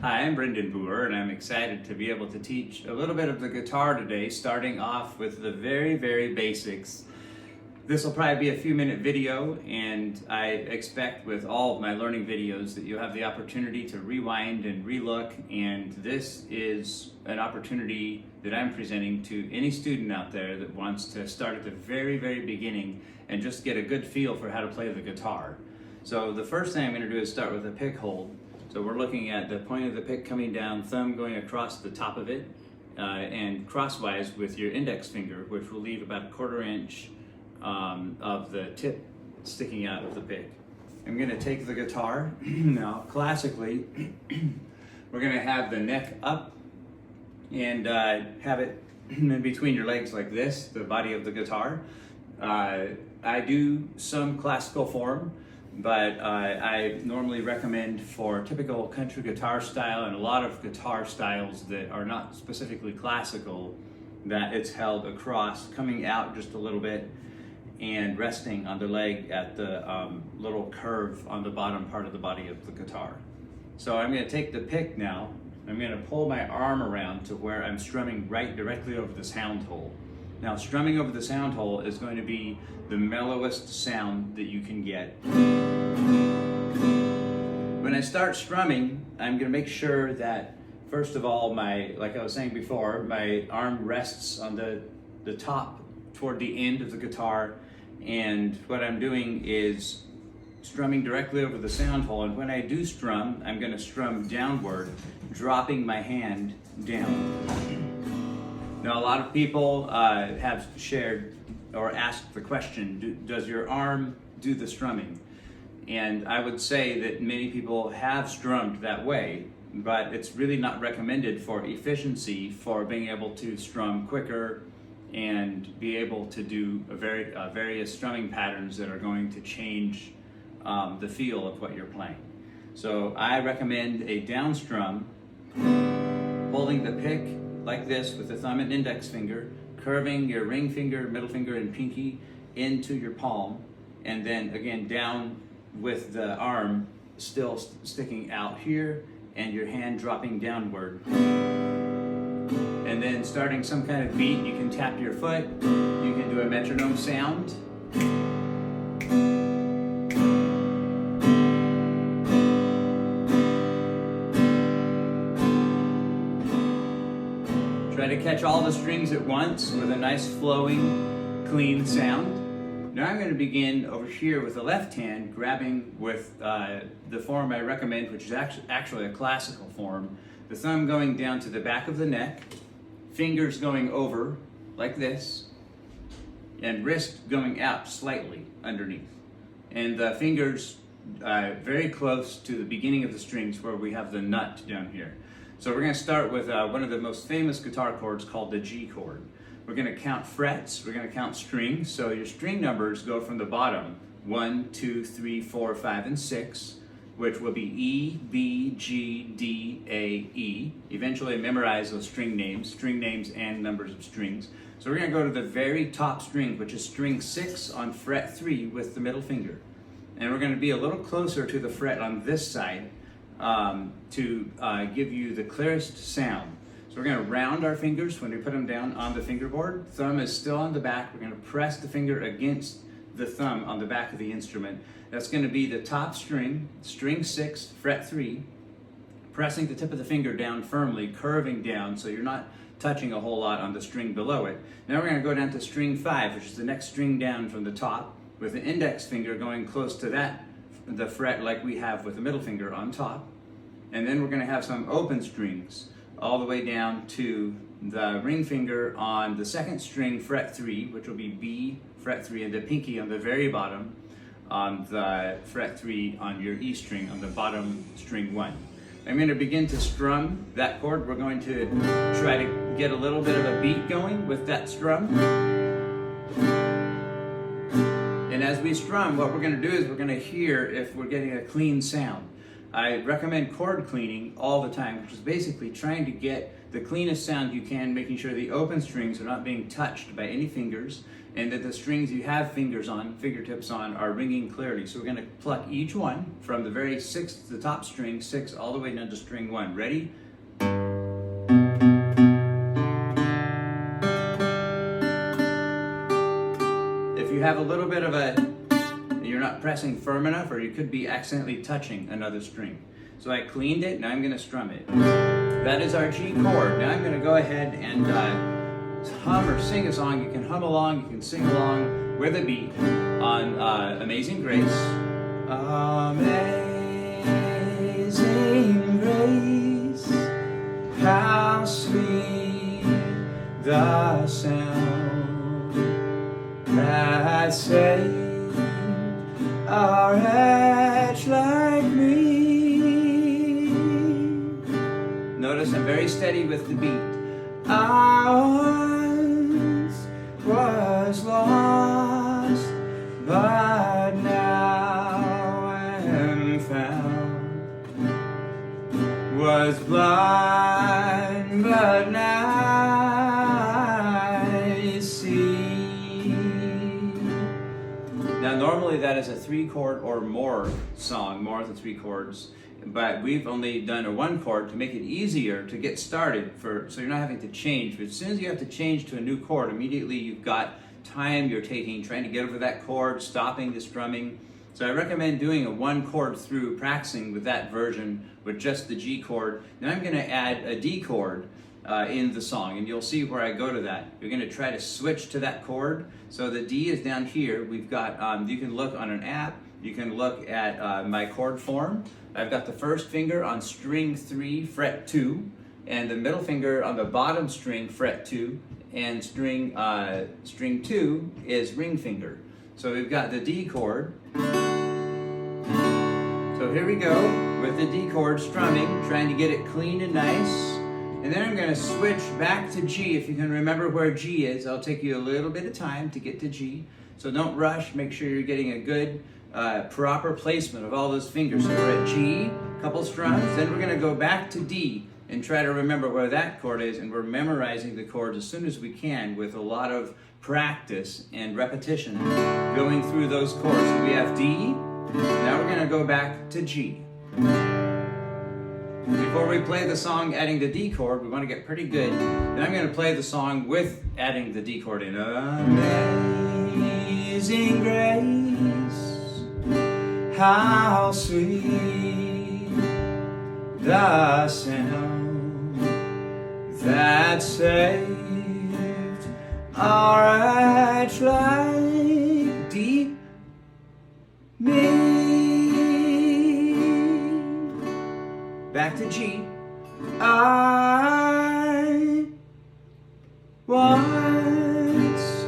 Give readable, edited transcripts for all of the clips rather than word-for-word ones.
Hi, I'm Brendan Boer, and I'm excited to be able to teach a little bit of the guitar today, starting off with the very basics. This will probably be a few-minute video, and I expect with all of my learning videos that you'll have the opportunity to rewind and relook, and this is an opportunity that I'm presenting to any student out there that wants to start at the very beginning and just get a good feel for how to play the guitar. So the first thing I'm going to do is start with a pick hold. So we're looking at the point of the pick coming down, thumb going across the top of it, and crosswise with your index finger, which will leave about 1/4 inch of the tip sticking out of the pick. I'm going to take the guitar. Now, classically, we're going to have the neck up and have it in between your legs like this, the body of the guitar. I do some classical form, but I normally recommend for typical country guitar style and a lot of guitar styles that are not specifically classical, that it's held across, coming out just a little bit and resting on the leg at the little curve on the bottom part of the body of the guitar. So I'm going to take the pick now. I'm going to pull my arm around to where I'm strumming right directly over the sound hole. Now, strumming over the sound hole is going to be the mellowest sound that you can get. When I start strumming, I'm going to make sure that, first of all, like I was saying before, my arm rests on the top toward the end of the guitar, and what I'm doing is strumming directly over the sound hole. And when I do strum, I'm going to strum downward, dropping my hand down. Now, a lot of people have shared or asked the question, does your arm do the strumming? And I would say that many people have strummed that way, but it's really not recommended for efficiency, for being able to strum quicker and be able to do various strumming patterns that are going to change the feel of what you're playing. So I recommend a down strum, holding the pick like this with the thumb and index finger, curving your ring finger, middle finger, and pinky into your palm, and then again down with the arm still sticking out here and your hand dropping downward. And then starting some kind of beat, you can tap your foot, you can do a metronome sound. Try to catch all the strings at once with a nice flowing, clean sound. Now I'm going to begin over here with the left hand, grabbing with the form I recommend, which is actually a classical form. The thumb going down to the back of the neck, fingers going over like this, and wrist going out slightly underneath. And the fingers very close to the beginning of the strings where we have the nut down here. So we're going to start with one of the most famous guitar chords called the G chord. We're going to count frets, we're going to count strings, so your string numbers go from the bottom, 1, 2, 3, 4, 5, and 6, which will be E, B, G, D, A, E. Eventually memorize those string names and numbers of strings. So we're going to go to the very top string, which is string 6 on fret 3 with the middle finger. And we're going to be a little closer to the fret on this side to give you the clearest sound. So we're going to round our fingers when we put them down on the fingerboard. Thumb is still on the back. We're going to press the finger against the thumb on the back of the instrument. That's going to be the top string, string 6, fret 3, pressing the tip of the finger down firmly, curving down so you're not touching a whole lot on the string below it. Now we're going to go down to string 5, which is the next string down from the top, with the index finger going close to the fret like we have with the middle finger on top. And then we're going to have some open strings all the way down to the ring finger on the second string, fret 3, which will be B, fret 3, and the pinky on the very bottom on the fret 3 on your E string on the bottom string 1. I'm going to begin to strum that chord. We're going to try to get a little bit of a beat going with that strum. And as we strum, what we're going to do is we're going to hear if we're getting a clean sound. I recommend chord cleaning all the time, which is basically trying to get the cleanest sound you can, making sure the open strings are not being touched by any fingers, and that the strings you have fingertips on, are ringing clearly. So we're going to pluck each one from the very sixth, the top string, 6, all the way down to string 1. Ready? If you have a little bit of you're not pressing firm enough, or you could be accidentally touching another string. So I cleaned it, now I'm going to strum it. That is our G chord. Now I'm going to go ahead and hum or sing a song. You can hum along, you can sing along with a beat on Amazing Grace. Amazing Grace, how sweet the sound that saved a wretch like me. Notice I'm very steady with the beat. I once was lost, but now am found. Was blind, but now I see. Now normally that is a 3-chord or more song, more than 3 chords. But we've only done a 1 chord to make it easier to get started, so you're not having to change. But as soon as you have to change to a new chord, immediately you've got time you're taking, trying to get over that chord, stopping the strumming. So I recommend doing a 1 chord through, practicing with that version with just the G chord. Now I'm going to add a D chord in the song, and you'll see where I go to that. You're going to try to switch to that chord. So the D is down here. We've got, you can look on an app, you can look at my chord form. I've got the first finger on string 3, fret 2, and the middle finger on the bottom string, fret 2, and string 2 is ring finger. So we've got the D chord. So here we go with the D chord strumming, trying to get it clean and nice. And then I'm going to switch back to G. If you can remember where G is, it'll take you a little bit of time to get to G. So don't rush, make sure you're getting a good proper placement of all those fingers. So we're at G, couple strums, then we're going to go back to D and try to remember where that chord is, and we're memorizing the chords as soon as we can with a lot of practice and repetition going through those chords. So we have D, now we're going to go back to G. Before we play the song adding the D chord, we want to get pretty good. Then I'm going to play the song with adding the D chord in. Amazing grace, how sweet the sound that saved a wretch like me. Back to G. I once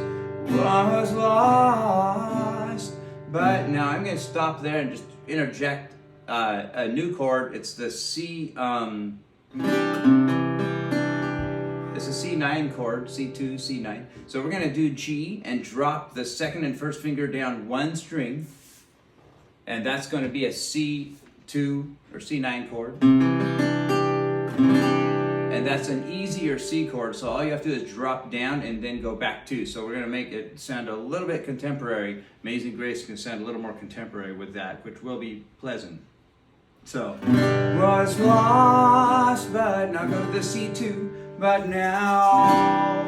was lost, but now I'm going to stop there and just interject a new chord. It's the C. It's a C9 chord, C2, C9. So we're going to do G and drop the second and first finger down 1 string, and that's going to be a C2 or C9 chord. And that's an easier C chord, so all you have to do is drop down and then go back 2. So we're going to make it sound a little bit contemporary. Amazing Grace can sound a little more contemporary with that, which will be pleasant. So, was lost, but now go to the C2, but now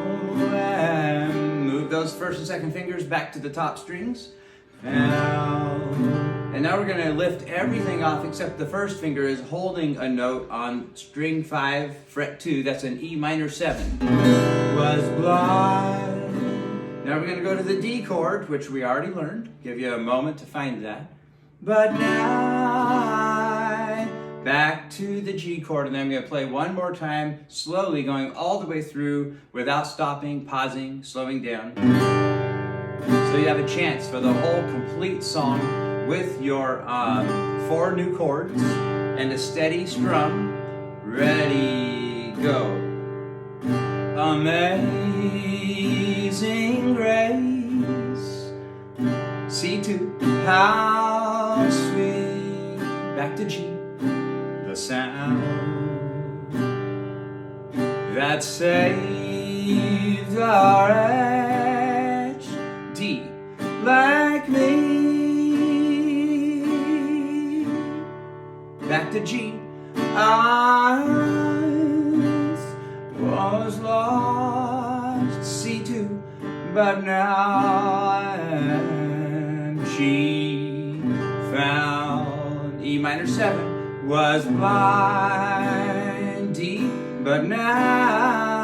move those first and second fingers back to the top strings. And now we're going to lift everything off except the first finger is holding a note on string 5, fret 2. That's an E minor 7. Was blind. Now we're going to go to the D chord, which we already learned. Give you a moment to find that. But now back to the G chord, and then I'm going to play one more time, slowly going all the way through without stopping, pausing, slowing down. So you have a chance for the whole complete song with your 4 new chords and a steady strum. Ready, go. Amazing grace, C2, how sweet. Back to G. the sound that saved our wretch D like me. Back to G. I was lost, C2, but now I'm G found. E minor 7, was blind, D, but now